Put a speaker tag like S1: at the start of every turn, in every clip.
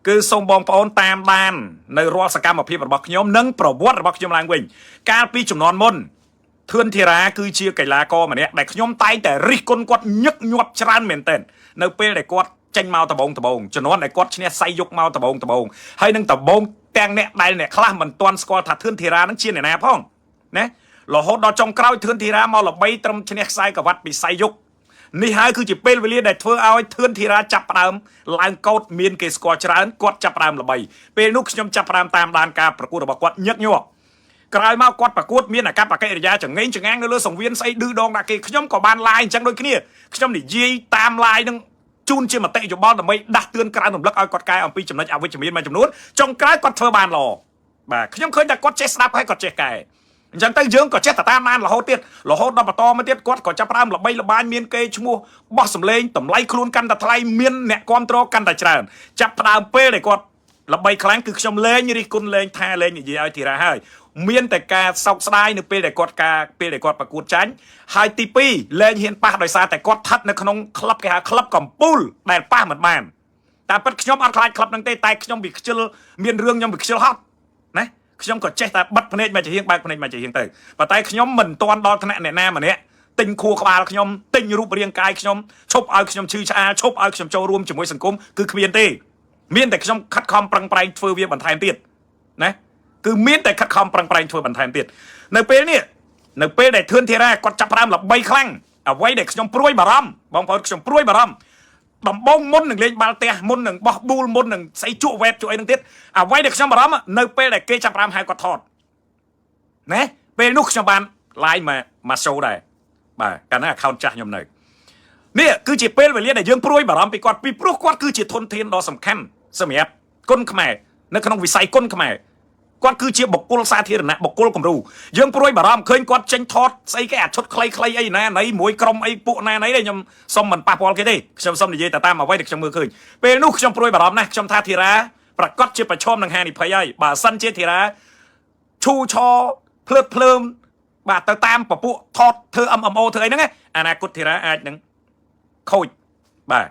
S1: គឺសូមបងប្អូនតាមដាននៅរាល់សកម្មភាពរបស់ខ្ញុំនិងប្រវត្តិរបស់ខ្ញុំឡើងវិញកាលពីចំនួនមុនធឿនធីរ៉ាគឺជាកីឡាករម្នាក់ដែលខ្ញុំតែងតែរិះគន់គាត់ញឹកញាប់ច្រើនមែនទែននៅពេលដែលគាត់ចេញមកដបងចំនួនដែលគាត់ឈ្នះសៃយុកមកដបងហើយនឹងដបងទាំងអ្នកដែលអ្នកខ្លះមិនទាន់ស្គាល់ថាធឿនធីរ៉ានឹងជាអ្នកណាផងណារហូតដល់ចុងក្រោយធឿនធីរ៉ាមកល្បីត្រឹមឈ្នះខ្សែក្រវ៉ាត់ពីសៃយុកនេះហើយគឺជាពេលវេលាដែលធ្វើឲ្យធឿនធីរ៉ាចាប់ផ្ដើមឡើងកោតមានគេស្គាល់ច្រើនគាត់ចាប់ផ្ដើមល្បីពេលនោះខ្ញុំចាប់ផ្ដើមតាមដានការប្រកួតរបស់គាត់ញឹកញាប់ក្រោយមកគាត់ប្រកួតមានអាកប្បកិរិយាចង្អេងចង្អាងនៅលើសង្វៀនស្អីឌឺដងដាក់គេខ្ញុំក៏បានឡាយអញ្ចឹងដូចគ្នាខ្ញុំនិយាយតាមឡាយនឹងជូនជាមតិយោបល់ដើម្បីដាស់តឿនក្រៅរំលឹកឲ្យគាត់កែអំពីចំណុចអវិជ្ជមានមួយចំនួនចុងក្រោយគាត់ធ្វើបានល្អបាទខ្ញុំឃើញថាគាត់ចេះស្ដាប់ហើយគាត់ចេះកែអញ្ចឹងទៅយើងក៏ចេះតែតាមដានរហូតទៀតរហូតដល់បន្តមកទៀតគាត់ក៏ចាប់ផ្ដើមល្បីល្បាញមានគេឈ្មោះបោះសម្លេងតម្លៃខ្លួនកាន់តែថ្លៃមានអ្នកគ្រប់គ្រងកាន់តែច្រើនចាប់ផ្ដើមពេលដែលគាត់ល្បីខ្លាំងគឺខ្ញុំលេងរិះគន់លេងថាលេងនិយាយឲ្យធីរ៉ាហើយមានតែការសោកស្ដាយនៅពេលដែលគាត់ប្រកួតចាញ់ហើយទី2លេងហ៊ានប៉ះដោយសារតែគាត់ស្ថិតនៅក្នុងក្លឹបគេហៅក្លឹបកំពូលដែលប៉ះមិនបានតែពិតខ្ញុំអត់ខ្លាចក្លឹបហ្នឹងទេតែខ្ញុំវាខ្ជិលមានរឿងខ្ញុំវាខ្ជិលហត់ណាខ្ញុំក៏ចេះតែបិទភ្នែកមកជាហៀងបើកភ្នែកមកជាហៀងទៅប៉ុន្តែខ្ញុំមិនទាន់ដល់ថ្នាក់អ្នកណាម្នាក់ទិញខួរក្បាលខ្ញុំទិញរូបរាងកាយខ្ញុំឈប់ឲ្យខ្ញុំឈឺឆ្អាលឈប់ឲ្យខ្ញុំចូលរួមជាមួយសង្គមគឺគ្មានទេមានតែខ្ញុំខិតខំប្រឹងប្រែងធ្វើវាបន្ថែមទៀតណាគឺមានតែខិតខំប្រឹងប្រែងធ្វើបន្ថែមទៀតនៅពេលនេះនៅពេលដែលធឿនធីរ៉ាគាត់ចាប់ផ្ដើមល្បីខ្លាំងអ្វីដែលខ្ញុំព្រួយបារម្ភបងប្អូនខ្ញុំព្រួយបារម្ភដំបងមុននឹងលេងបាល់ទះមុននឹងបោះប៊ូលមុននឹងស្អីជក់វ៉ែតជក់អីនឹងទៀតអ្វីដែលខ្ញុំបារម្ភនៅពេលដែលគេចាប់ផ្ដើមហៅគាត់ថតណាពេលនោះខ្ញុំបាន live មក show ដែរបាទកាលណា account ចាស់ខ្ញុំនៅនេះគឺជាពេលវេលាដែលយើងព្រួយបារម្ភពីគាត់ពីព្រោះគាត់គឺជាធនធានដ៏សំខាន់សម្រាប់គុណខ្មែរនៅក្នុងវិស័យគុណខ្មែរគាត់គឺជាបុគ្គលសាធារណៈបុគ្គលគំរូយើងព្រួយបារម្ភឃើញគាត់ចេញថតស្អីគេអាឈុតខ្លីៗអីណាណីមួយក្រុមអីពួកណាណីទេខ្ញុំសុំមិនប៉ះពាល់គេទេខ្ញុំសុំនិយាយតាមអ្វីដែលខ្ញុំមើលឃើញពេលនោះខ្ញុំព្រួយបារម្ភណាស់ខ្ញុំថាធីរ៉ាប្រកាសជាប្រឈមនឹងហានិភ័យហើយបើសិនជាធីរ៉ាឈូឆភ្លើតភ្លើមបាទទៅតាមពពួកថតធ្វើ MMO ធ្វើអីហ្នឹងអនាគតធីរ៉ាអាចនឹងខូចបាទ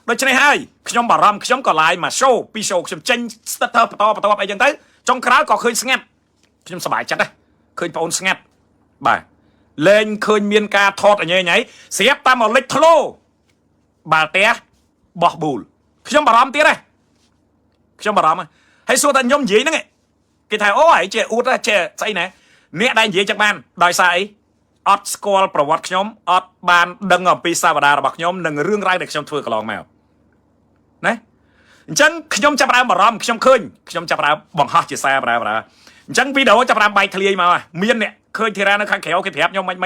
S1: ដូច្នេះហើយខ្ញុំបារម្ភខ្ញុំក៏ live មក show ពី show ខ្ញុំចេញ starter បន្តអីចឹងទៅចុងក្រោយក៏ឃើញស្ងាត់ខ្ញុំសប្បាយចិត្តដែរឃើញបងអូនស្ងាត់បាទលែងឃើញមានការថតអញញ៉ៃស្រាប់តាមមកលេចធ្លោបាល់ទះបោះប៊ូលខ្ញុំបារម្ភទៀតដែរខ្ញុំបារម្ភហើយសួរតែខ្ញុំនិយាយហ្នឹងគេថាអូហើយចេះអួតចេះស្អីណាអ្នកដែលនិយាយចឹងបានដោយសារអីអត់ស្គាល់ប្រវត្តិខ្ញុំអត់បានដឹងអំពីសាវតារបស់ខ្ញុំនិងរឿងរ៉ាវដែលខ្ញុំធ្វើកន្លងមកណាអញ្ចឹងខ្ញុំចាប់ផ្ដើមបារម្ភខ្ញុំឃើញខ្ញុំចាប់ផ្ដើមបង្ហោះជាសារបាអញ្ចឹងវីដេអូចាប់ផ្ដើមបែកធ្លាយមកមានអ្នកឃើញធីរ៉ានៅខាងក្រៅគេប្រាប់ខ្ញុំមិន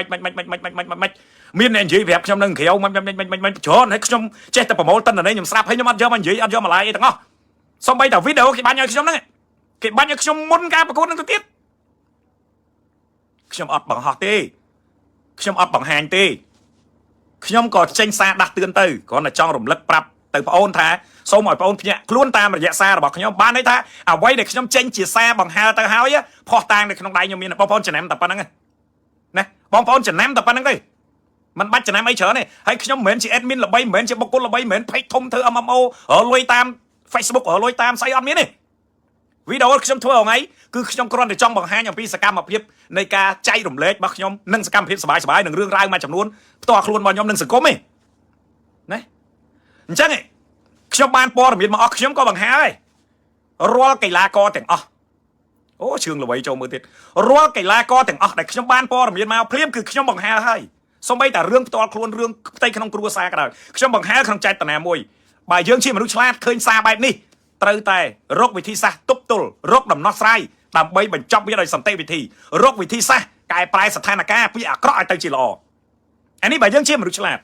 S1: មានអ្នកនិយាយប្រាប់ខ្ញុំនៅក្រៅមិនច្រើនហើយខ្ញុំចេះតែប្រមូលតិន្នន័យខ្ញុំស្រាប់ហើយខ្ញុំអត់យកមកនិយាយអត់យកមកឡាយអីទាំងអស់សូម្បីតែវីដេអូគេបាញ់ឲ្យខ្ញុំហ្នឹងគេបាញ់ឲ្យខ្ញុំមុនការប្រកួតហ្នឹងទៅទៀតខ្ញុំអត់បង្ហោះទេខ្ញុំអត់បង្ហាញទេខ្ញុំក៏ចេញសារដាស់តឿនទៅគ្រាន់តែចង់រំលឹកប្រាប់ទៅបងអូនថាសូមឲ្យបងអូនភ្ញាក់ខ្លួនតាមរយៈសាររបស់ខ្ញុំបានន័យថាអ្វីដែលខ្ញុំចេញជាសារបង្ហើរទៅហើយផោះតាងនៅក្នុងដៃខ្ញុំមានបងប្អូនចំណាំតែប៉ុណ្្នឹងណាបងប្អូនចំណាំតែប៉ុណ្្នឹងទេមិនបាច់ចំណាំអីច្រើនទេហើយខ្ញុំមិនមែនជា admin ល្បីមិនមែនជាបុគ្គលល្បីមិនមែន page ធំធ្វើ MMO រលួយតាម Facebook រលួយតាមស្អីអត់មានទេវីដេអូខ្ញុំធ្វើថ្ងៃគឺខ្ញុំគ្រាន់តែចង់បង្ហាញអំពីសកម្មភាពនៃការចែករំលែករបស់ខ្ញុំនិងសកម្មភាពសប្បាយៗនឹងរឿងរ៉ាវមួយចំនួនផ្ទាល់ខ្លួនរបស់ខ្ញុំនិងសង្គមទេណាអញ្ចឹងខ្ញុំបានព័ត៌មានមកអស់ខ្ញុំក៏បង្ហាញរាល់កីឡាករទាំងអស់អូជឿងល្បីចូលមើលទៀតរាល់កីឡាករទាំងអស់ដែលខ្ញុំបានព័ត៌មានមកភ្លាមគឺខ្ញុំបង្ហាញហើយសូម្បីតែរឿងផ្ទាល់ខ្លួនរឿងផ្ទៃក្នុងគ្រួសារក៏ដោយខ្ញុំបង្ហាញក្នុងចែកតាណាមួយបើយើងជាមនុស្សឆ្លាតឃើញសារបែបនេះត្រូវតែរកវិធីសាស្ត្រទប់ទល់រកដំណោះស្រាយដើម្បីបញ្ចប់វាដោយសន្តិវិធីរកវិធីសាស្ត្រកែប្រែស្ថានភាពពីអាក្រក់ឲ្យទៅជាល្អអានេះបើយើងជាមនុស្សឆ្លាត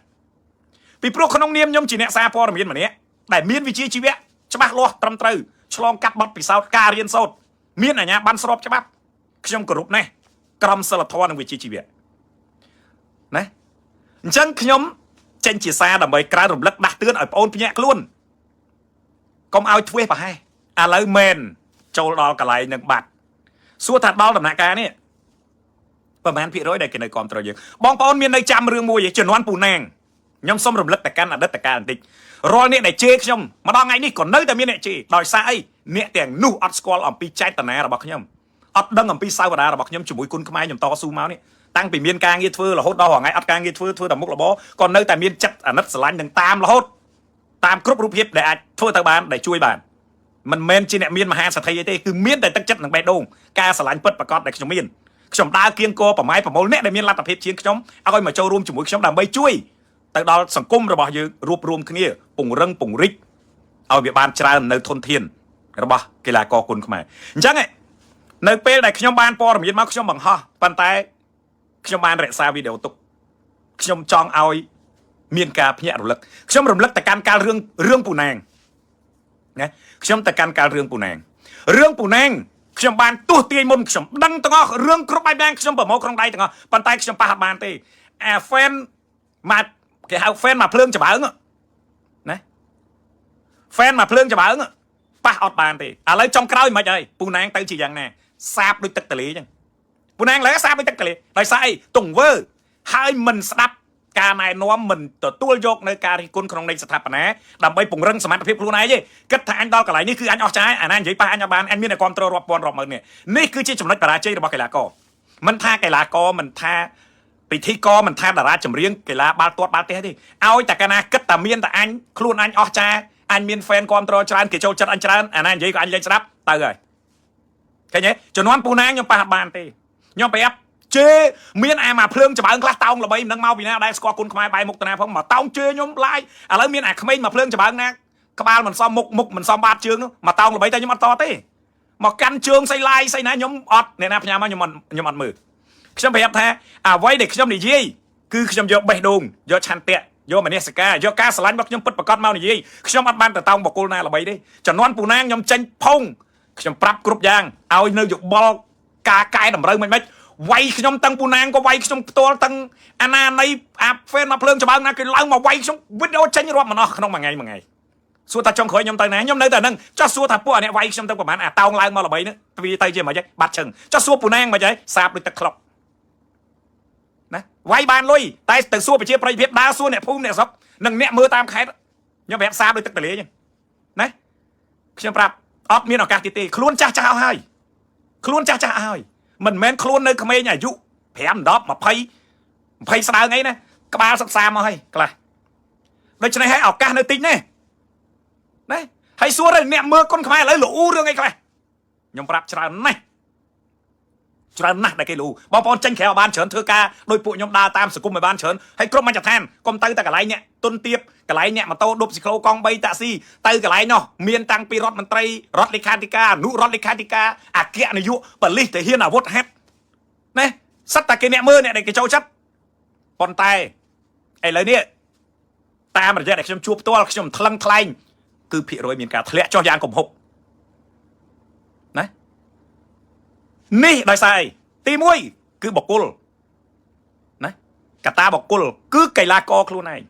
S1: ពីព្រោះក្នុងនាមខ្ញុំជាអ្នកសារព័ត៌មានម្នាក់ដែលមានវិជ្ជាជីវៈច្បាស់លាស់ត្រឹមត្រូវឆ្លងកាត់បទពិសោធន៍ការរៀនសូត្រមានអាជ្ញាប័ណ្ណស្របច្បាប់ខ្ញុំគោរពណាស់ក្រមសីលធម៌និងវិជ្ជាជីវៈណាអញ្ចឹងខ្ញុំចេញជាសារដើម្បីក្រើនរំលឹកដាស់តឿនឲ្យបងអូនភ្ញាក់ខ្លួនកុំឲ្យធ្វេសប្រហែសឥឡូវមែនចូលដល់កន្លែងនឹងបាត់សួរថាដល់ដំណាក់កាលនេះប្រហែលភាគរយដែលគេនៅគ្រប់គ្រងយើងបងប្អូនមាននៅចាំរឿងមួយជំនាន់ពូណាង ខ្ញុំសូមរំលឹកតែកាន់អតីតកាលបន្តិចរាល់អ្នកដែលជេរខ្ញុំម្ដងថ្ងៃនេះក៏នៅតែមានអ្នកជេរដោយសារអីអ្នកទាំងនោះអត់ស្គាល់អំពីចេតនារបស់ខ្ញុំអត់ដឹងអំពីសាវតារបស់ខ្ញុំជាមួយគុណខ្មែរខ្ញុំតស៊ូមកនេះតាំងពីមានការងារធ្វើរហូតដល់ថ្ងៃអត់ការងារធ្វើតែមុខរបរក៏នៅតែមានចិត្តអាណិតស្រឡាញ់នឹងតាមរហូតតាមគ្រប់រូបភាពដែលអាចធ្វើទៅបានដែលជួយបានមិនមែនជាអ្នកមានមហាសទ្ធិអីទេគឺមានតែទឹកចិត្តនិងបេះដូងការស្រឡាញ់ពិតប្រាកដដែលខ្ញុំមានខ្ញុំដើរគៀងគរប្រម៉ែប្រមូលអ្នកដែលមានលទ្ធភាពជាងខ្ញុំឲ្យមកចូលរួមជាមួយខ្ញុំដើម្បីជួយទៅដល់សង្គមរបស់យើងរួបរวมគ្នាពង្រឹងពង្រីកឲ្យវាបានច្រើននៅធនធានរបស់កីឡាករគុណខ្មែរអញ្ចឹងនៅពេលដែលខ្ញុំបានព័ត៌មានមកខ្ញុំបង្ហោះប៉ុន្តែខ្ញុំបានរក្សាវីដេអូទុកខ្ញុំចង់ឲ្យមានការភ្ញាក់រលឹកខ្ញុំរំលឹកតែកាន់កាលរឿងពូណាងណាខ្ញុំតែកាន់កាលរឿងពូណាងខ្ញុំបានទស្សទាយមុនខ្ញុំដឹងទាំងអស់រឿងគ្រប់បែបយ៉ាងខ្ញុំប្រមូលក្នុងដៃទាំងអស់ប៉ុន្តែខ្ញុំប៉ះអត់បានទេអា fan មកគេហៅ fan មកភ្លើងច្បើងណា fan មកភ្លើងច្បើងប៉ះអត់បានទេឥឡូវចុងក្រោយមិនហើយពូណាងទៅជាយ៉ាងណាសាបដូចទឹកទលេអញ្ចឹងពូណាងឡើយសាបដូចទឹកទលេដោយសារអីទង្វើហើយមិនស្ដាប់ការណែនាំមិនទទួលយកនៅការរិះគន់ក្នុងន័យស្ថាបនាដើម្បីពង្រឹងសមត្ថភាពខ្លួនឯងទេគិតថាអញដល់កន្លែងនេះគឺអញអស់ចាយអាណានិយាយប៉ះអញអត់បានអញមានតែគ្រប់គ្រងរាប់ពាន់រាប់ម៉ឺននេះគឺជាចំណុចបរាជ័យរបស់កីឡាករមិនថាកីឡាករមិនថាពិធីករមិនថាតារាចម្រៀងកីឡាបាល់ទាត់បាល់ទះទេឲ្យតែកាលណាគិតតែមានតែអញខ្លួនអញអស់ចាអញមាន fan គ្រប់គ្រងច្រើនគេចូលចិត្តអញច្រើនអាណានិយាយក៏អញលេងស្ដាប់ទៅហើយឃើញទេជំនាន់ពូណាងខ្ញុំប៉ះអត់បានទេខ្ញុំប្រាប់ជេមានអាមកភ្លើងច្បើងខ្លះតោងល្បីមិនដឹងមកពីណាដែរស្គាល់គុណខ្មែរបែរមុខតាណាផងមកតោងជេខ្ញុំឡាយឥឡូវមានអាក្មេងមកភ្លើងច្បើងណាក្បាលមិនសមមុខមិនសមបាតជើងមកតោងល្បីតែខ្ញុំអត់តទេមកកាន់ជើងស្អីឡាយស្អីណាខ្ញុំអត់អ្នកណាផ្ញើមកខ្ញុំអត់មើលខ្ញុំប្រាប់ថាអ្វីដែលខ្ញុំនិយាយគឺខ្ញុំយកបេះដូងយកឆន្ទៈយកមនសិការយកការស្រឡាញ់របស់ខ្ញុំពិតប្រាកដមកនិយាយខ្ញុំអត់បានទៅតោងបកគលណាល្បីទេចំនួនពូណាងខ្ញុំចេញផុងខ្ញុំប្រាប់គ្រប់យ៉ាងឲ្យនៅយោបល់ការកែតម្រូវមិនវាយខ្ញុំទាំងពូណាងក៏វាយខ្ញុំផ្ទាល់ទាំងអាណានៃអា fan មកភ្លើងច្បើងណាគេឡើងមកវាយខ្ញុំវីដេអូចេញរាប់ម្ដងក្នុងមួយថ្ងៃសួរថាចុងក្រោយខ្ញុំទៅណាខ្ញុំនៅតែហ្នឹងចោះសួរថាពួកអ្នកវាយខ្ញុំទៅប្រហែលអាតោងឡើងមកល្បីហ្នឹងវាទៅជាមិនហិចបាត់ជឹងចោះសួរពូណាងមិនហិចសាបដូចទឹកក្លុកណាវាយបានលុយតែទៅសួរប្រជាប្រិយភាពដើរសួរអ្នកភូមិអ្នកស្រុកនិងអ្នកមើលតាមខេត្តខ្ញុំប្រាប់សាបដូចទឹកទលេចឹងណាខ្ញុំប្រាប់អត់មានឱកាសទៀតទេខ្លួនចាស់អស់ហើយខ្លួនចាស់អស់ហើយមិនមែនខ្លួននៅក្មេងអាយុ5 10 20ស្ដើងអីណាក្បាលសិក្សាមកហើយខ្លះដូច្នេះឲ្យឱកាសនៅតិចណាហើយសួរអ្នកមើលគុណខ្មែរឥឡូវលូរឿងអីខ្លះខ្ញុំប្រាប់ច្រើនណាស់ដែលគេលូបងប្អូនចេញក្រៅបានច្រើនធ្វើការដោយពួកខ្ញុំដើរតាមសង្គមឲ្យបានច្រើនហើយគ្រប់មជ្ឈដ្ឋានកុំទៅតែកន្លែងអ្នកទុនទៀបកន្លែងអ្នកម៉ូតូឌុបស៊ីក្លូកង់3តាក់ស៊ីទៅកន្លែងនោះមានតាំងពីរដ្ឋមន្ត្រីរដ្ឋលេខាធិការអនុរដ្ឋលេខាធិការអគ្គនាយកប៉ូលីសទាហានអាវុធហត្ថណាសិតតែគេអ្នកមើលអ្នកដែលគេចូលចិត្តប៉ុន្តែឥឡូវនេះតាមរយៈដែលខ្ញុំជួបផ្ទាល់ខ្ញុំថ្លឹងថ្លែងគឺភាគរយមានការធ្លាក់ចុះយ៉ាងគំហុកណានេះដោយសារអីទី1គឺបុគ្គលណាកត្តាបុគ្គលគឺកីឡាករខ្លួនឯង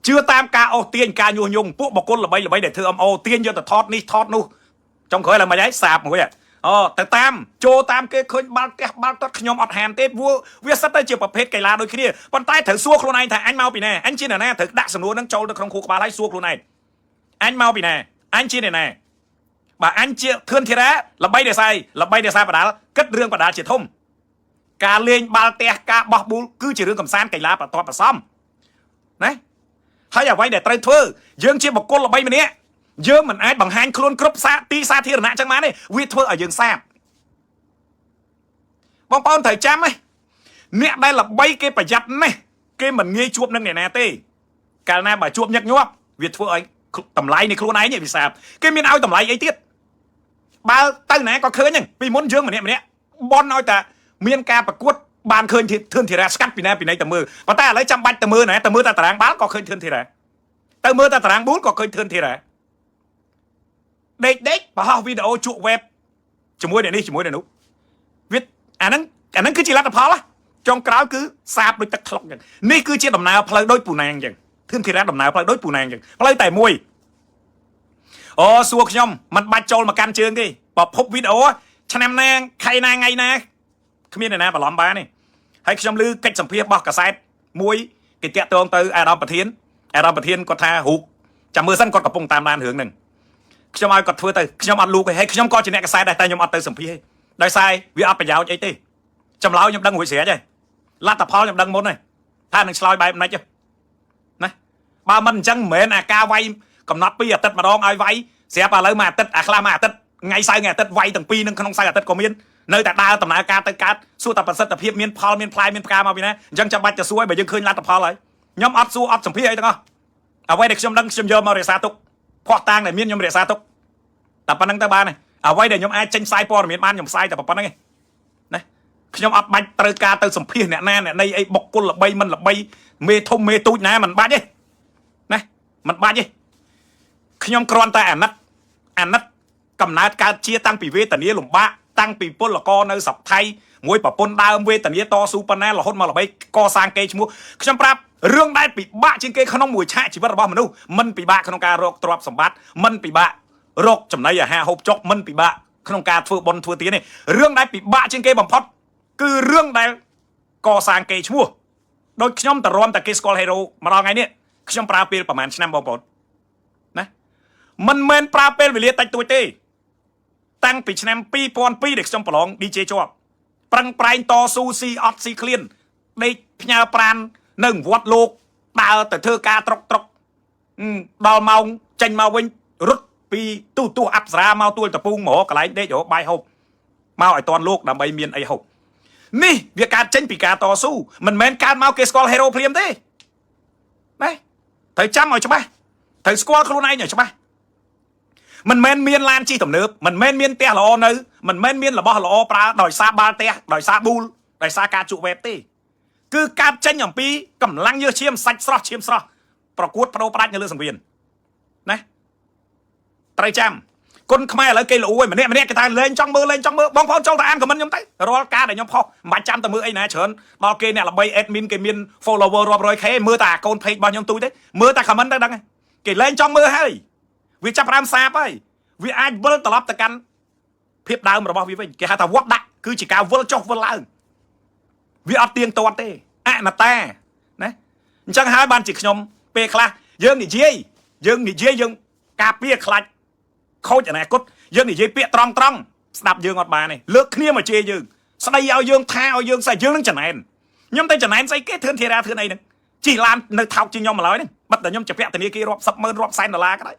S1: ជឿតាមការអូសទាញការញុះញង់ពួកបុគ្គលល្បីដែលធ្វើអំអូទាញយកទៅថតនេះថតនោះចុងក្រោយឡើងមិនហើយសាបមួយទៅតាមចូលតាមគេឃើញបាល់ទះបាល់ទាត់ខ្ញុំអត់ហាមទេព្រោះវាសិតតែជាប្រភេទកីឡាដូចគ្នាប៉ុន្តែត្រូវសួរខ្លួនឯងថាអញមកពីណាអញជាអ្នកណាត្រូវដាក់សំណួរហ្នឹងចូលទៅក្នុងខួរក្បាលហើយសួរខ្លួនឯងអញមកពីណាអញជាអ្នកណាបើអញជាធឿនធីរ៉ាល្បីដែលសាបដាល់គិតរឿងបដាល់ជាធំការលេងបាល់ទះការបោះប៊ូលគឺជារឿងកំសាន្តកីឡាប្រទាត់ប្រសំណាហើយអ្វីដែលត្រូវធ្វើយើងជាបុគ្គលល្បីម្នាក់យើងមិនអាចបង្ហាញខ្លួនគ្រប់ទីសាធារណៈចឹងបានទេវាធ្វើឲ្យយើងសាបបងប្អូនត្រូវចាំណាអ្នកដែលល្បីគេប្រយ័ត្នណាស់គេមិនងាយជួបនឹងអ្នកណាទេកាលណាបើជួបញឹកញាប់វាធ្វើឲ្យតម្លៃនៃខ្លួនឯងវាសាបគេមានឲ្យតម្លៃអីទៀតបើទៅណាក៏ឃើញហ្នឹងពីមុនយើងម្នាក់បនឲ្យតែមានការប្រកួតបានឃើញធឿនធីរ៉ាស្កាត់ពីណាពីណីទៅមើលប៉ុន្តែឥឡូវចាំបាច់ទៅមើលណាទៅមើលតែតារាងបាល់ក៏ឃើញធឿនធីរ៉ាទៅមើលតែតារាងប៊ូលក៏ឃើញធឿនធីរ៉ាដេកបោះវីដេអូជក់ web ជាមួយអ្នកនេះជាមួយអ្នកនោះវាអាហ្នឹងគឺជាលទ្ធផលចុងក្រោយគឺសាបដូចទឹកថ្លុកអញ្ចឹងនេះគឺជាដំណើរផ្លូវដូចពូណាងអញ្ចឹងធឿនធីរ៉ាដំណើរផ្លូវដូចពូណាងអញ្ចឹងផ្លូវតែមួយសួរខ្ញុំមិនបាច់ចូលមកកាន់ជើងទេបើភពវីដេអូឆ្នាំណាខែណាថ្ងៃណាគ្មានអ្នកណាបន្លំបានទេហើយខ្ញុំឮកិច្ចសម្ភាសរបស់កាសែតមួយ គេតាក់ទងទៅអារម្មណ៍ប្រធានគាត់ថារូបចាំមើលសិនគាត់កំពុងតាមដានរឿងហ្នឹងខ្ញុំឲ្យគាត់ធ្វើទៅខ្ញុំអត់លូកទេហើយខ្ញុំក៏ជាអ្នកកសែតដែរតែខ្ញុំអត់ទៅសម្ភាសទេដោយសារវាអត់ប្រយោជន៍អីទេចម្លើយខ្ញុំដឹងរួចស្រេចហើយលទ្ធផលខ្ញុំដឹងមុនហើយថានឹងឆ្លើយបែបម៉េចណាបើមិនអញ្ចឹងមិនមែនអាការវាយកំណត់2អាទិត្យម្ដងឲ្យវាយស្រាប់ឥឡូវមួយអាទិត្យអាខ្លះមួយអាទិត្យថ្ងៃសៅរ៍ថ្ងៃអាទិត្យវាយទាំងពីរនឹងក្នុងសៅរ៍អាទិត្យក៏មាននៅតែដើរដំណើរការទៅកើតសួរតែប្រសិទ្ធភាពមានផលមានផ្លែមានផ្កាមកពីណាអញ្ចឹងចាំបាច់ទៅសួរបើយើងឃើញលទ្ធផលហើយខ្ញុំអត់សួរអត់សម្ភាសអីទាំងអស់អ្វីដែលខ្ញុំដឹងខ្ញុំយកមករក្សាទុកភ័ស្តុតាងដែលមានខ្ញុំរក្សាទុកតែប៉ុណ្្នឹងទៅបានហើយអ្វីដែលខ្ញុំអាចចេញផ្សាយព័ត៌មានបានខ្ញុំផ្សាយតែប៉ុណ្្នឹងឯងណាខ្ញុំអត់បាច់ត្រូវការទៅសម្ភាសអ្នកណាអ្នកណីអីបុគ្គលល្បីមិនល្បីមេធំមេទូចណាមិនបាច់ទេណាមិនបាច់ទេខ្ញុំគ្រាន់តែអាណិតកំណើតកើតជាតាំងពីវេទនាលំបាកតាំងពីពលករនៅសពថៃមួយប្រពន្ធដើមវេទនាតស៊ូប៉ុណ្ណារហូតមកល្បីកសាងកេរ្តិ៍ឈ្មោះខ្ញុំប្រាប់រឿងដែលពិបាកជាងគេក្នុងមួយឆាកជីវិតរបស់មនុស្សមិនពិបាកក្នុងការរកទ្រព្យសម្បត្តិមិនពិបាករកចំណីអាហារហូបចុកមិនពិបាកក្នុងការធ្វើបុណ្យធ្វើទានទេរឿងដែលពិបាកជាងគេបំផុតគឺរឿងដែលកសាងកេរ្តិ៍ឈ្មោះដូចខ្ញុំតរំតែគេស្គាល់ហេរ៉ូម្ដងថ្ងៃនេះខ្ញុំប្រើពេលប្រហែលឆ្នាំបងប្អូនណាមិនមែនប្រើពេលវេលាតិចតួចទេតាំងពីឆ្នាំ2002ដែលខ្ញុំប្រឡង DJ ជាប់ប្រឹងប្រែងតស៊ូស៊ីអត់ស៊ីឃ្លានដេកផ្ញើប្រាននៅវត្តលោកដើរទៅធ្វើការត្រុកដល់ម៉ោងចេញមកវិញរត់ពីទូអប្សរាមកទួលតពូងមករកន្លែងដេករកបាយហូបមកឲ្យតនលោកដើម្បីមានអីហូបនេះវាកើតចេញពីការតស៊ូមិនមែនកើតមកគេស្គាល់ហេរ៉ូភ្លាមទេណាត្រូវចាំឲ្យច្បាស់ត្រូវស្គាល់ខ្លួនឯងឲ្យច្បាស់មិនមែនមានឡានជិះទំនើបមិនមែនមានផ្ទះល្អនៅមិនមែនមានរបស់ល្អប្រើដោយសារបាល់ផ្ទះដោយសារប៊ូលដោយសារការជក់វេបទេគឺកើតចេញអំពីកម្លាំងយើឈាមសាច់ស្រស់ឈាមស្រស់ប្រកួតបដូរផ្ដាច់នៅលើសង្វៀនណាត្រូវចាំគុណខ្មែរឥឡូវគេលូឯម្នាក់គេថាលេងចង់មើលបងប្អូនចូលទៅអានខមមិនខ្ញុំទៅរាល់ការដែលខ្ញុំផុសមិនបាច់ចាំទៅមើលអីណាច្រើនដល់គេអ្នកល្បី admin គេមាន follower រាប់រយ K មើលតែអាកូន page របស់ខ្ញុំទូចទេមើលតែខមមិនទៅដឹងគេលេងចង់មើលហើយវាចាប់ផ្ដើមសាបហើយវាអាចវិលត្រឡប់ទៅកាន់ភាពដើមរបស់វាវិញគេហៅថាវត្តដាក់គឺជាការវិលចុះវិលឡើងវាអត់ទៀងទាត់ទេអនត្តាណាអញ្ចឹងហើយបានជាខ្ញុំពេលខ្លះយើងនិយាយយើងការពារខ្លាច់ខូចអនាគតយើងនិយាយពាក្យត្រង់ស្ដាប់យើងអត់បានទេលើកគ្នាមកជេរយើងស្ដីឲ្យយើងថាឲ្យយើងស្អីយើងនឹងចំណែនខ្ញុំទៅចំណែនស្អីគេធឿនធារាធឿនអីហ្នឹងជីឡាននៅថោកជាងខ្ញុំម្ល៉េះហ្នឹងបាត់តែខ្ញុំជាពាក់ធនាគាររាប់$10,000រាប់$100,000ក៏ដោយ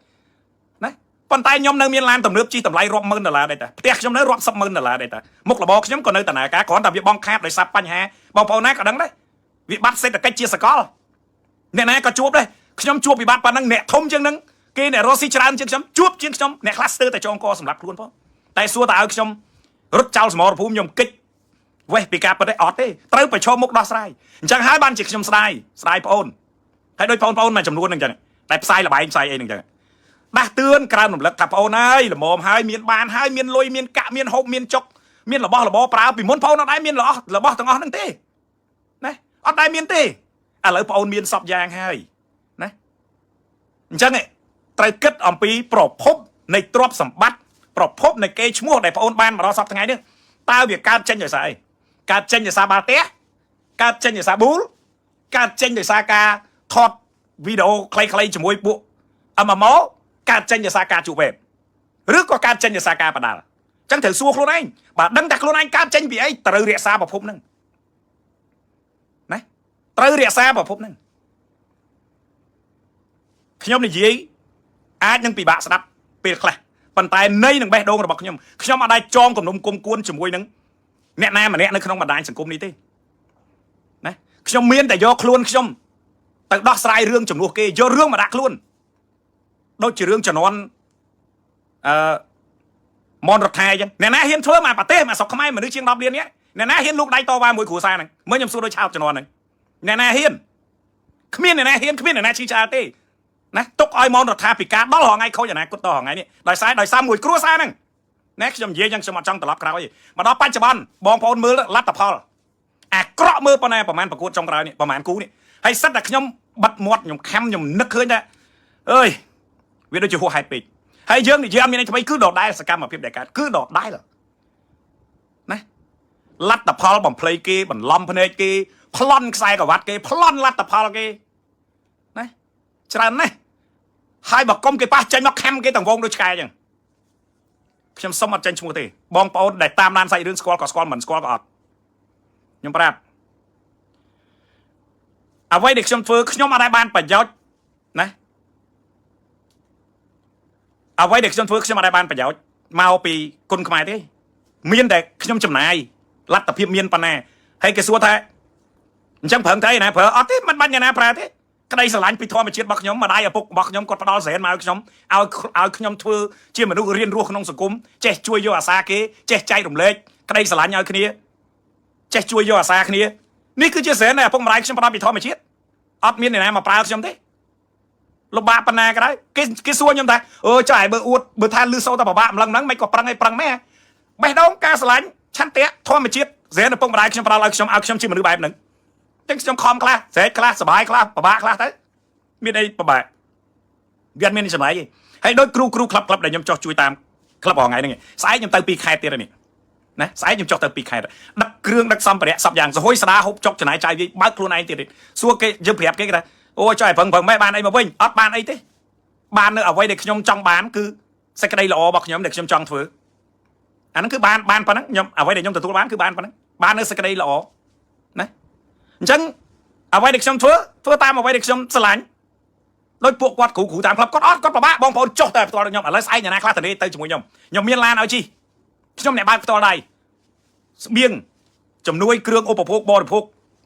S1: ណាប៉ុន្តែខ្ញុំនៅមានឡានទំនើបជិះតម្លៃរាប់$10,000ដែរតាផ្ទះខ្ញុំនៅរាប់$10,000ដែរតាមុខរបរខ្ញុំក៏នៅដំណើរការគ្រាន់តែវាបងខាតដោយសារបញ្ហាបងប្អូនណាក៏ដឹងដែរវិបត្តិសេដ្ឋកិច្ចជាសកលអ្នកណាក៏ជួបដែរខ្ញុំជួបវិបត្តិប៉ុណ្ណឹងអ្នកធំជាងហ្នឹងគេអ្នករស់ស៊ីច្រើនជាងខ្ញុំជួបជាងខ្ញុំអ្នកខ្លះស្ទើរតែចងកសម្រាប់ខ្លួនផងតែសួរតើឲ្យខ្ញុំរត់ចោលសមរភូមិខ្ញុំកិច្ចវេះពីការពិតទេអត់ទេត្រូវប្រឈមមុខដោះស្រាយអញ្ចឹងហើយបានជាខ្ញុំស្ដាយប្អូនហើយដូចបងប្អូនមួយចំនួនហ្នឹងអញ្ចឹងតែផ្សាយលបែងផ្សាយអីហ្នឹងអញ្ចឹងដាស់តឿនក្រៅរំលឹកថាបងអូនហើយល្មមហើយមានបានហើយមានលុយមានកាក់មានហូបមានចុកមានរបស់របរប្រើពីមុនបងអូនអត់ដែរមានរបស់ទាំងអស់ហ្នឹងទេណាអត់ដែរមានទេឥឡូវបងអូនមានសពយ៉ាងហើយណាអញ្ចឹងត្រូវគិតអំពីប្រភពនៃទ្រព្យសម្បត្តិប្រភពនៃកេរ្តិ៍ឈ្មោះដែលបងអូនបានមកដល់សពថ្ងៃនេះតើវាកើតចេញដោយសារអីកើតចេញដោយសារបាល់ទះកើតចេញដោយសារប៊ូលកើតចេញដោយសារការថតវីដេអូខ្លីៗជាមួយពួក MMO កើតចេញដោយសារការជួបវេបឬក៏កើតចេញដោយសារការបដាល់អញ្ចឹងត្រូវសួរខ្លួនឯងបើដឹងថាខ្លួនឯងកើតចេញពីអីត្រូវរក្សាប្រភពហ្នឹងណាត្រូវរក្សាប្រភពហ្នឹងខ្ញុំនិយាយអាចនឹងពិបាកស្ដាប់ពេលខ្លះប៉ុន្តែនៃនឹងបេះដូងរបស់ខ្ញុំអត់ដែរចងគំនុំគុំគួនជាមួយនឹងអ្នកណាម្នាក់នៅក្នុងបណ្ដាញសង្គមនេះទេណាខ្ញុំមានតែយកខ្លួនខ្ញុំទៅដោះស្រាយរឿងចំនួនគេយករឿងមកដាក់ខ្លួនដូចជារឿងជំនាន់មនរដ្ឋាអញ្ចឹងអ្នកណាហ៊ានធ្វើមកប្រទេសមកស្រុកខ្មែរមនុស្សជាង10លាននេះអ្នកណាហ៊ានលូកដៃតវ៉ាមួយគ្រួសារហ្នឹងមើលខ្ញុំសួរដូចឆោតជំនាន់ហ្នឹងអ្នកណាហ៊ានគ្មានអ្នកណាហ៊ានគ្មានអ្នកណាឈឺឆ្អាលទេណាទុកឲ្យមនរដ្ឋាពិការដល់រហងៃខូចអនាគតដល់រហងៃនេះដោយសារមួយគ្រួសារហ្នឹងណាខ្ញុំនិយាយយ៉ាងខ្ញុំអត់ចង់ត្រឡប់ក្រោយទេមកដល់បច្ចុប្បន្នបងប្អូនមើលលទ្ធផលអាក្រក់មើលប៉ុណ្ណាប្រហែលប្រកួតចុងក្រោយនេះប្រហែលគូនេះហើយសិតតែខ្ញុំបាត់មាត់ខ្ញុំខំខ្ញុំនឹកឃើញថាអើយវាដូចជាហួសហេតុពេកហើយយើងនិយាយអត់មានអីថ្មីគឺដដែលសកម្មភាពដែលកើតគឺដដែលណា លទ្ធផលបំភ្លៃគេបន្លំភ្នែកគេប្លន់ខ្សែក្រវ៉ាត់គេប្លន់លទ្ធផលគេណាច្រើនណាស់ហើយបើកុំគេប៉ះចេញមកខំគេទាំងវងដូចឆ្កែអញ្ចឹងខ្ញុំសុំអត់ចេញឈ្មោះទេបងប្អូនដែលតាមដានសាច់រឿងស្គាល់ក៏ស្គាល់មិនស្គាល់ក៏អត់ខ្ញុំប្រាប់អ្វីដែលខ្ញុំធ្វើខ្ញុំអត់ដែលបានប្រយោជន៍ណាអ្វីដែលខ្ញុំធ្វើខ្ញុំអត់ដែលបានប្រយោជន៍មកពីគុណខ្មែរទេមានតែខ្ញុំចំណាយលទ្ធភាពមានប៉ុណ្ណាហើយគេសួរថាអញ្ចឹងប្រឹងទៅណាប្រើអត់ទេមិនបាញ់យ៉ាងណាប្រើទេក្តីស្រឡាញ់ពីធម្មជាតិរបស់ខ្ញុំម្ដាយឪពុករបស់ខ្ញុំគាត់ផ្ដល់សេនមកឲ្យខ្ញុំឲ្យខ្ញុំធ្វើជាមនុស្សរៀនរស់ក្នុងសង្គមចេះជួយយកអាសាគេចេះចែករំលែកក្តីស្រឡាញ់ឲ្យគ្នាចេះជួយយកអាសាគ្នានេះគឺជាសេនដែលឪពុកម្ដាយខ្ញុំផ្ដល់ពីធម្មជាតិអត់មានអ្នកណាមកប្រើខ្ញុំទេលំបាកប៉ុណ្ណាក៏ដោយគេសួរខ្ញុំថាអូចុះឲ្យបើអួតបើថាលឺសូរតែពិបាកម្លឹងហ្នឹងមិនក៏ប្រឹងឲ្យប្រឹងម៉ែបេះដូងការស្រឡាញ់ឆន្ទៈធម្មជាតិសេនឪពុកម្ដាយខ្ញុំផ្ដល់ឲ្យខ្ញុំជាមនុស្សបែបហ្នឹងចឹងខ្ញុំខំខ្លះស្រែកខ្លះសบายខ្លះពិបាកខ្លះទៅមានអីពិបាកវាអត់មានចម្លែកទេហើយដូចគ្រូក្លឹបដែលខ្ញុំចោះជួយតាមក្លឹបរហងៃហ្នឹងស្អែកខ្ញុំទៅ2ខែទៀតហើយនេះណាស្អែកខ្ញុំចោះទៅ2ខែដឹកគ្រឿងដឹកសម្ភារៈសពយ៉ាងសហួយស្ដាហូបចុកចំណាយចាយវាបើកខ្លួនឯងទៀតសួរគេយើងប្រាប់គេថាអូចុះឲ្យប្រឹងម៉ែបានអីមកវិញអត់បានអីទេបាននៅអ្វីដែលខ្ញុំចង់បានគឺសេចក្តីល្អរបស់ខ្ញុំដែលខ្ញុំចង់ធ្វើអាហ្នឹងគឺបានប៉ុណ្ណឹងខ្ញុំអ្វីដែលខ្ញុំទទួលបានគឺបានប៉ុណ្ណឹងបាននៅសេចក្តីល្អណាអញ្ចឹងអ្វីដែលខ្ញុំធ្វើតាមអ្វីដែលខ្ញុំស្រឡាញ់ដោយពួកគាត់គ្រូតាមក្លឹបគាត់អត់គាត់ពិបាកបងប្អូនចុះតែផ្ទាល់ខ្ញុំឥឡូវស្អែកអ្នកណាខ្លះទៅទៅជាមួយខ្ញុំមានឡានឲ្យជិះខ្ញុំអ្នកបើកផ្ទាល់ដៃស្បៀងជំនួយគ្រឿងឧបភោគបរិភោគ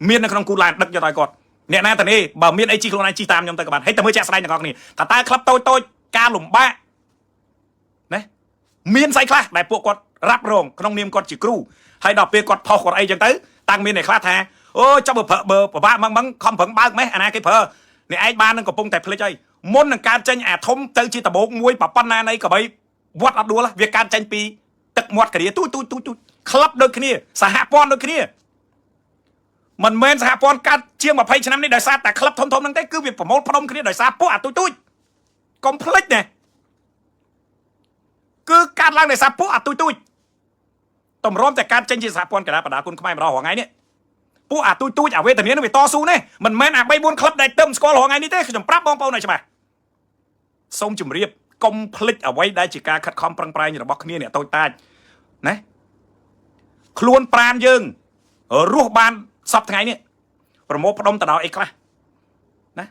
S1: មាននៅក្នុងគូឡានដឹកយកឲ្យគាត់អ្នកណាទៅនេះបើមានអីជិះខ្លួនឯងជិះតាមខ្ញុំទៅក៏បានហើយតែមើលចាក់ស្ដែងទាំងអស់គ្នាថាតើក្លឹបតូចការលំបាកណាមានស្អីខ្លះដែលពួកគាត់រ៉ាប់រងក្នុងនាមគាត់ជាគ្រូហើយដល់ពេលគាត់ផុសគាត់អីចឹងទៅតាំងមានអ្នកខ្លះថាអូចាប់បើពិបាកម៉ងខំប្រឹងបើកម៉េះអាណាគេប្រើអ្នកឯងបាននឹងកំពុងតែភ្លេចអីមុននឹងការចេញអាធំទៅជាដបោកមួយប៉ុណ្ណានៃកបីវត្តអត់ដួលវាការចេញពីទឹកមាត់ការីទូក្លឹបដូចគ្នាសហព័ន្ធដូចគ្នាមិនមែនសហព័ន្ធកាត់ជាង20ឆ្នាំនេះដោយសារតែក្លឹបធំហ្នឹងទេគឺវាប្រមូលផ្ដុំគ្នាដោយសារពួកអាទូចកុំភ្លេចណាគឺកាត់ឡើងដោយសារពួកអាទូចតម្រាំតែការចេញជាសហព័ន្ធកីឡាបដាគុណខ្មែរម្ដងរហងៃនេះពួកអាទូចអាវេទនានឹងវាតស៊ូនេះមិនមែនអា3 4ក្លឹបដែលទៅស្គាល់រហងៃនេះទេខ្ញុំប្រាប់បងប្អូនឲ្យច្បាស់សូមជម្រាបកុំភ្លេចអ្វីដែលជាការខិតខំប្រឹងប្រែងរបស់គ្នាអ្នកតូចតាចណាខ្លួនប្រានយើងរស់បានសពថ្ងៃនេះប្រមូលផ្ដុំទៅដល់អីខ្លះណា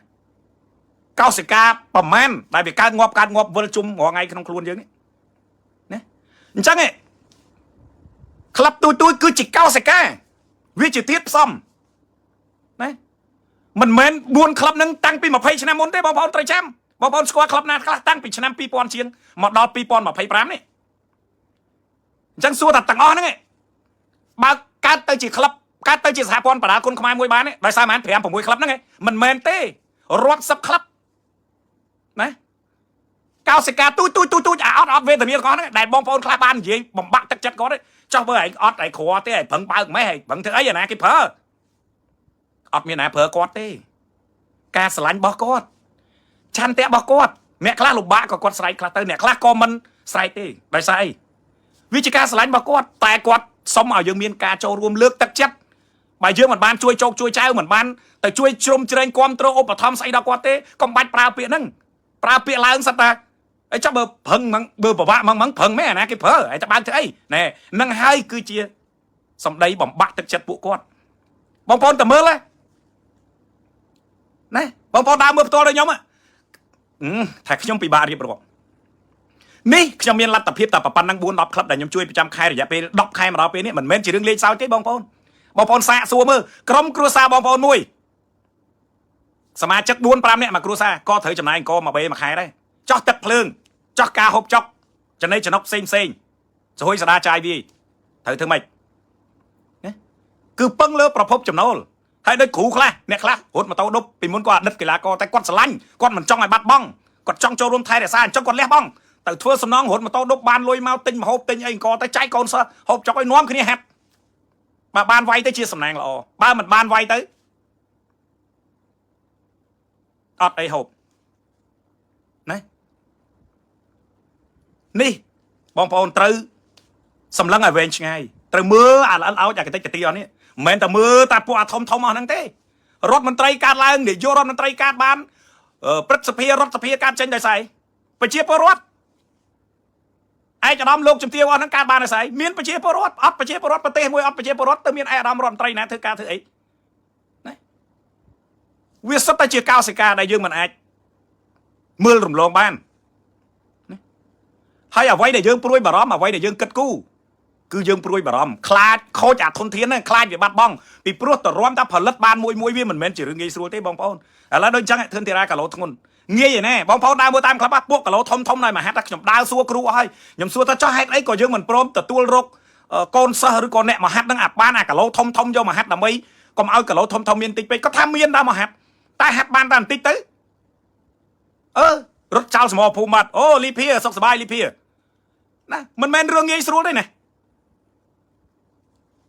S1: កោសិកាប្រមាណដែលវាកើតងាប់វិលជុំរហងៃក្នុងខ្លួនយើងនេះណាអញ្ចឹងក្លឹបទូចគឺជាកោសិកាវាជាទៀតផ្សំណាមិនមែន4ក្លឹបហ្នឹងតាំងពី20ឆ្នាំមុនទេបងប្អូនត្រូវចាំបងប្អូនស្គាល់ក្លឹបណាខ្លះតាំងពីឆ្នាំ2000ជាងមកដល់2025នេះអញ្ចឹងសួរថាទាំងអស់ហ្នឹងបើកើតទៅជាក្លឹបកើតទៅជាសហព័ន្ធបដាគុណខ្មែរមួយបានទេដោយសារមិន5 6ក្លឹបហ្នឹងមិនមែនទេរាប់10ក្លឹបណាកោសិកាទូចអត់វេទនាទាំងអស់ហ្នឹងដែលបងប្អូនខ្លះបាននិយាយបំបាក់ទឹកចិត្តគាត់ទេចោះបើឯងអត់ឯងក្រទេឯងប្រឹងបើកម៉េះឯងប្រឹងធ្វើអីអាណាគេប្រើអត់មានណាប្រើគាត់ទេការស្រឡាញ់របស់គាត់ឆន្ទៈរបស់គាត់អ្នកខ្លះលំបាកក៏គាត់ស្រែកខ្លះទៅអ្នកខ្លះក៏មិនស្រែកទេដោយសារអីវាជាការស្រឡាញ់របស់គាត់តែគាត់សុំឲ្យយើងមានការចូលរួមលើកទឹកចិត្តបើយើងមិនបានជួយចោកជួយចៅមិនបានទៅជួយជ្រុំជ្រែងគ្រប់គ្រងឧបត្ថម្ភស្អីដល់គាត់ទេកុំបាច់ប្រើពាក្យហ្នឹងប្រើពាក្យឡើងសិតតាអីចាំបើប្រឹងបើពិបាកម៉ងប្រឹងមែនអាណាគេប្រើហើយតើបានធ្វើអីណែនឹងហើយគឺជាសម្ដីបំបាក់ទឹកចិត្តពួកគាត់បងប្អូនតើមើលណាបងប្អូនដើរមើលផ្ទាល់ដូចខ្ញុំថាខ្ញុំពិបាករៀបរាប់នេះខ្ញុំមានលទ្ធភាពតែប៉ុណ្ណឹង4 10ក្លឹបដែលខ្ញុំជួយប្រចាំខែរយៈពេល10ខែមកដល់ពេលនេះមិនមែនជារឿងលេងសើចទេបងប្អូនសាកសួរមើលក្រុមគ្រួសារបងប្អូនមួយសមាជិក4 5នាក់មកគ្រួសារក៏ត្រូវចំណាយអង្គមក3 មួយខែដែរចោះទឹកភ្លើងចោះការហូបចុកចំណេញចំណុកផ្សេងសហួយសដាចាយវាត្រូវធ្វើម៉េចគឺពឹងលើប្រភពចំណូលហើយដូចគ្រូខ្លះអ្នកខ្លះរត់ម៉ូតូដប់ពីមុនគាត់អតីតកីឡាករតែគាត់ស្រឡាញ់គាត់មិនចង់ឲ្យបាត់បង់គាត់ចង់ចូលរួមថែរក្សាអញ្ចឹងគាត់លះបង់ទៅធ្វើសំណងរត់ម៉ូតូដប់បានលុយមកទិញម្ហូបទិញអីអង្គទៅចែកកូនសិស្សហូបចុកឲ្យនាំគ្នាហាត់បើបានវាយទៅជាសំណាងល្អបើមិនបានវាយទៅអត់អីហូបណានេះបងប្អូនត្រូវសម្លឹងឲ្យវែងឆ្ងាយ ត្រូវមើលអាល្អោចអាកតិចទីអស់នេះមិនមែនតែមើលតែពួកអាធំអស់ហ្នឹងទេរដ្ឋមន្ត្រីការឡើងនាយករដ្ឋមន្ត្រីការបានព្រឹទ្ធសភារដ្ឋសភាការចេញដោយស្អីប្រជាពលរដ្ឋឯកឧត្តមលោកជំទាវអស់ហ្នឹងការបានដោយស្អីមានប្រជាពលរដ្ឋអត់ប្រជាពលរដ្ឋប្រទេសមួយអត់ប្រជាពលរដ្ឋទៅមានឯកឧត្តមរដ្ឋមន្ត្រីណាធ្វើការធ្វើអីណាវាសុទ្ធតែជាកោសិកាដែលយើងមិនអាចមើលរំលងបានណាហើយអ្វីដែលយើងព្រួយបារម្ភអ្វីដែលយើងគិតគូរគឺយើងព្រួយបារម្ភខ្លាចខូចអាធនធានហ្នឹងខ្លាចវាបាត់បង់ពីព្រោះតរំតែផលិតបានមួយវាមិនមែនជារឿងងាយស្រួលទេបងប្អូនឥឡូវដូចអញ្ចឹងធនធារាកាឡូធ្ងន់ងាយឯណែបងប្អូនដើរមើលតាមក្លឹបពួកកាឡូធំនៅមហាត់ខ្ញុំដើរសួរគ្រូអស់ហើយខ្ញុំសួរថាចោះហេតុអីក៏យើងមិនព្រមទទួលរកកូនសិស្សឬក៏អ្នកមហាត់ហ្នឹងអាបានអាកាឡូធំយកមហាត់ដើម្បីកុំឲ្យកាឡូធំមានតិចពេកគាត់ថាមានដែរមហាត់តែហាត់បានតែបន្តិចទៅរត់ចោលសមរភូមិបាត់អូលីភាសុខសប្បាយលីភាណាមិនមែនរឿងងាយស្រួលទេណា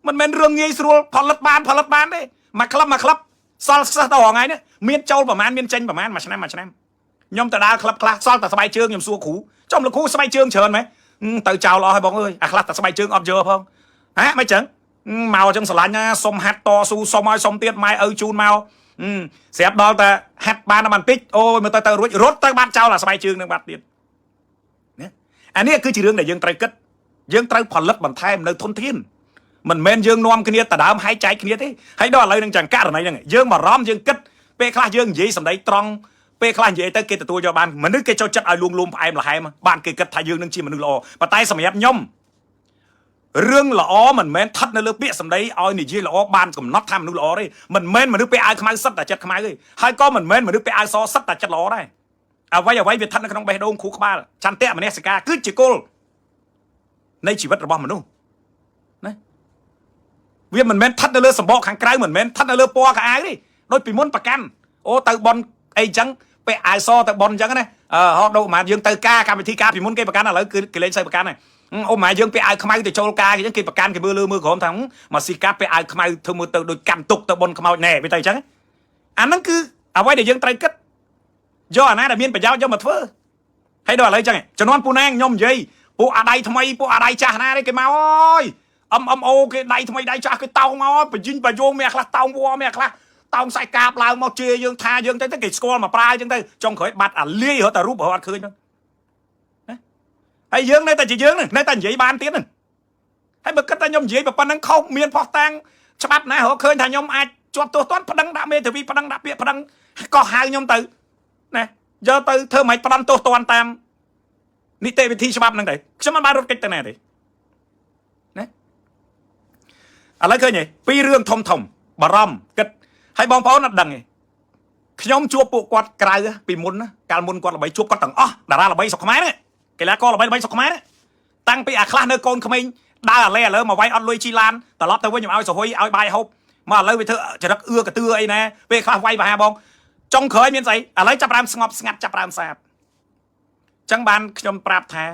S1: មិនមែនរឿងងាយស្រួលផលិតបានទេមួយក្លឹបសល់សិស្សទៅរងថ្ងៃនេះមានចូលប្រហែលមានចេញប្រហែលមួយឆ្នាំខ្ញុំទៅដើរក្លឹបខ្លះសល់តែស្បែកជើងខ្ញុំសួរគ្រូចំលោកគ្រូស្បែកជើងច្រើនไหมទៅចោលអស់ហើយបងអើយអាខ្លះតែស្បែកជើងអត់យកផងមិនចឹងមកអញ្ចឹងស្រឡាញ់ណាសុំហាត់តស៊ូសុំឲ្យសុំទៀតម៉ែឪជូនមកស្រាប់ដល់តែហាត់បានតែបន្តិចអូយមើលទៅរួចរត់ទៅបាត់ចោលអាស្បែកជើងនឹងបាត់ទៀតណាអានេះគឺជារឿងដែលយើងត្រូវគិតយើងត្រូវផលិតបន្ថែមនៅធនធានមិនមែនយើងនាំគ្នាតដើមហើយចែកគ្នាទេហើយដល់ឥឡូវនឹងចឹងករណីហ្នឹងយើងបារម្ភយើងគិតពេលខ្លះយើងនិយាយសម្ដីត្រង់ពេលខ្លះនិយាយទៅគេទទួលយកបានមនុស្សគេចូលចិត្តឲ្យលួងផ្អែមល្ហែមបានគេគិតថាយើងនឹងជាមនុស្សល្អប៉ុន្តែសម្រាប់ខ្ញុំរឿងល្អមិនមែនស្ថិតនៅលើពាក្យសម្ដីឲ្យនិយាយល្អបានកំណត់ថាមនុស្សល្អទេមិនមែនមនុស្សពេលឲ្យខ្មៅសិតតែចិត្តខ្មៅទេហើយក៏មិនមែនមនុស្សពេលឲ្យសសិតតែចិត្តល្អដែរអ្វីវាស្ថិតនៅក្នុងបេះដូងខួរក្បាលចន្ទៈមនសិការគឺជាគោលនៃជីវិតរបស់មនុស្សណាវាមិនមែនស្ថិតនៅលើសម្បកខាងក្រៅមិនមែនស្ថិតនៅលើពណ៌កៅអៅទេដូចពីមុនប្រកាន់អូទៅបនអីចឹងពេលអាយសទៅបនអញ្ចឹងណាហត់ដូចប្រហែលយើងទៅការកម្មវិធីការពីមុនគេប្រកាន់ឥឡូវគឺគេលេងសូវប្រកាន់ហើយអូម៉ែយើងពេលអាយខ្មៅទៅចូលការអញ្ចឹងគេប្រកាន់គេមើលក្រោមថាមកស៊ីកាពេលអាយខ្មៅធ្វើមើលទៅដូចកាន់ទុកទៅបនខ្មោចណែវាទៅអញ្ចឹងអាហ្នឹងគឺអ្វីដែលយើងត្រូវគិតយកអាណាដែលមានប្រយោជន៍យកមកធ្វើហើយដល់ឥឡូវអញ្ចឹងជំនាន់ពូណាងខ្ញុំនិយាយពួកអាដៃថ្មីពួកអាដៃចាស់ណានេះគេមកអើយMMO គេដៃថ្មីដៃចាស់គេតោងមកបយិញបយោមានខ្លះតោងវ័មានខ្លះតោងខ្សែកាបឡើងមកជេរយើងថាយើងទៅគេស្គាល់មកប្រើអញ្ចឹងទៅចុងក្រោយបាត់អាលាយរត់តែរូបរត់អត់ឃើញហ្នឹងណាហើយយើងនៅតែជាយើងនៅតែនិយាយបានទៀតហ្នឹងហើយបើគិតថាខ្ញុំនិយាយប៉ុណ្្នឹងខុសមានផុសតាំងច្បាប់ណារកឃើញថាខ្ញុំអាចជាប់ទោសទណ្ឌប្តឹងដាក់មេធាវីប្តឹងដាក់ពាក្យប្តឹងក៏ហៅខ្ញុំទៅណាយកទៅធ្វើមិនប្តឹងទោសទណ្ឌតាមនីតិវិធីច្បាប់ហ្នឹងទៅខ្ញុំមិនបានរត់គេចទៅណាទេឥឡូវឃើញទេពីររឿងធំបារម្ភគិតហើយបងប្អូនអត់ដឹងទេខ្ញុំជួបពួកគាត់ក្រៅពីមុនណាកាលមុនគាត់ល្បីជួបគាត់ទាំងអស់តារាល្បីស្រុកខ្មែរហ្នឹងកីឡាករល្បីស្រុកខ្មែរហ្នឹងតាំងពីអាខ្លះនៅកូនក្មេងដើរអាឡេឥឡូវមកវាយអត់លុយជីឡានត្រឡប់ទៅវិញខ្ញុំឲ្យសហុយឲ្យបាយហូបមកឥឡូវវាធ្វើចរិតកតឿអីណាពេលខ្លះវាយបហាបងចុងក្រោយមានស្អីឥឡូវចាប់ផ្ដើមស្ងប់ស្ងាត់ចាប់ផ្ដើមសាបអញ្ចឹងបានខ្ញុំប្រាប់ថា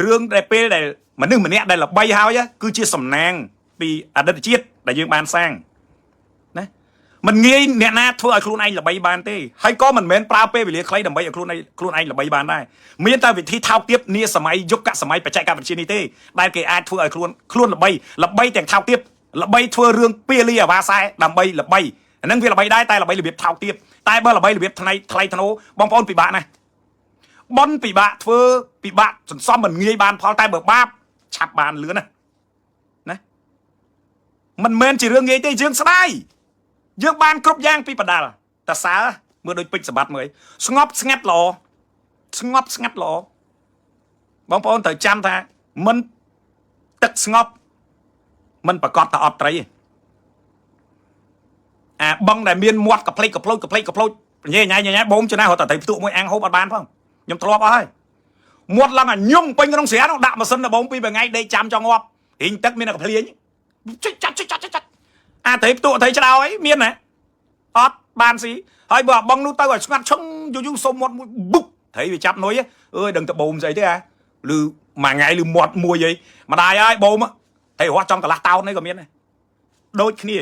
S1: រឿងដែលពេលដែលមនុស្សម្នាក់ដែលល្បីហើយគឺជាសំណាងពីអតីតជាតិដែលយើងបានសាងណាមិនងាយអ្នកណាធ្វើឲ្យខ្លួនឯងល្បីបានទេហើយក៏មិនមែនប្រើពេលវេលាខ្លីដើម្បីឲ្យខ្លួនឯងល្បីបានដែរមានតែវិធីថោកទាបនាសម័យយុគសម័យបច្ចេកវិទ្យានេះទេដែលគេអាចធ្វើឲ្យខ្លួនល្បីទាំងថោកទាបល្បីធ្វើរឿងពាលីអាវ៉ាសែដើម្បីល្បីអានឹងវាល្បីដែរតែល្បីរបៀបថោកទាបតែបើល្បីរបៀបថ្លៃធ្នូបងប្អូនពិបាកណាស់បនពិបាកធ្វើពិបាកសន្សំមិនងាយបានផលតែបើបាបឆាប់បានលឿនណាមិនមែនជារឿងងាយទេយើងស្ដាយយើងបានគ្រប់យ៉ាងពីបដាល់តាសើមើលដូចពេជ្រសម្បត្តិមើលស្ងប់ស្ងាត់ល្អបងប្អូនត្រូវចាំថាមិនទឹកស្ងប់មិនប្រកាសថាអត់ត្រីអាបងដែលមានមាត់កផ្លេចញ៉ៃបូមចំណាស់រត់តែផ្ទុកមួយអាំងហូបអត់បានផងខ្ញុំធ្លាប់អស់ហើយមាត់ឡើងអាញុំពេញក្នុងស្រានោះដាក់ម៉ាស៊ីនដបងពីថ្ងៃដេកចាំចង់ងាប់រីងទឹកមានតែកភ្លៀងចាត់អាត្រីផ្ទុកត្រីឆ្ដោអីមានណាអត់បានស៊ីហើយបើបងនោះទៅឲ្យស្ងាត់ឈឹងយូរសុំមាត់មួយបុកត្រីវាចាប់នុយអើយដឹងតែបូមស្អីទេអាឬមួយថ្ងៃឬមាត់មួយអីម្ដាយហើយបូមត្រីរស់ចំកន្លះតោននេះក៏មានដែរដូចគ្នា